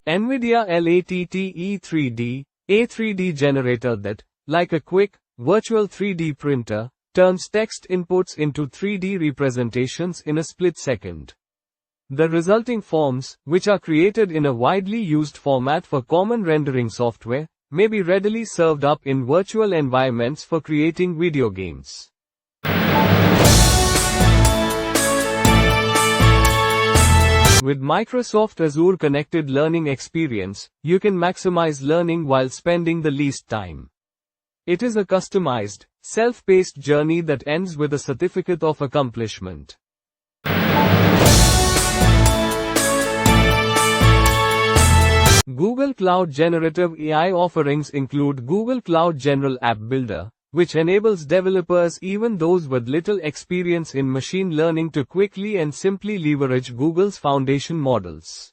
NVIDIA LATTE3D, a 3D generator that, like a quick, virtual 3D printer, turns text inputs into 3D representations in a split second. The resulting forms, which are created in a widely used format for common rendering software, may be readily served up in virtual environments for creating video games. With Microsoft Azure Connected Learning Experience, you can maximize learning while spending the least time. It is a customized, self-paced journey that ends with a certificate of accomplishment. Google Cloud Generative AI offerings include Google Cloud General App Builder, which enables developers, even those with little experience in machine learning, to quickly and simply leverage Google's foundation models.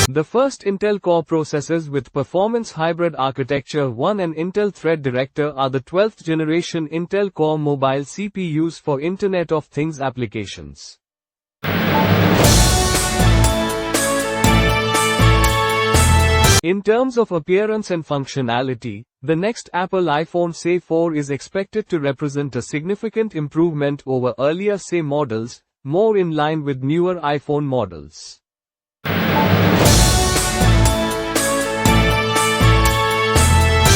The first Intel Core processors with performance hybrid architecture 1 and Intel Thread Director are the 12th generation Intel Core mobile CPUs for Internet of Things applications. In terms of appearance and functionality, the next Apple iPhone SE 4 is expected to represent a significant improvement over earlier SE models, more in line with newer iPhone models.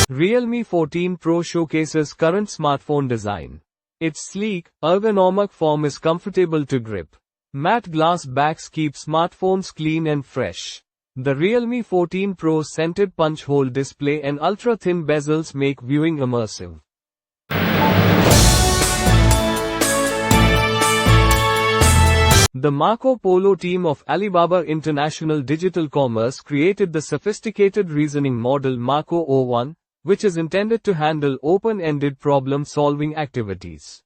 Realme 14 Pro showcases current smartphone design. Its sleek, ergonomic form is comfortable to grip. Matte glass backs keep smartphones clean and fresh. The Realme 14 Pro's centered punch hole display and ultra-thin bezels make viewing immersive. The Marco Polo team of Alibaba International Digital Commerce created the sophisticated reasoning model Marco O1, which is intended to handle open-ended problem-solving activities.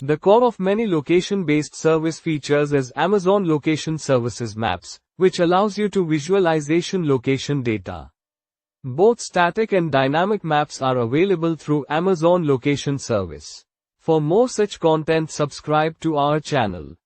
The core of many location-based service features is Amazon Location Services Maps, which allows you to visualization location data. Both static and dynamic maps are available through Amazon Location Service. For more such content, subscribe to our channel.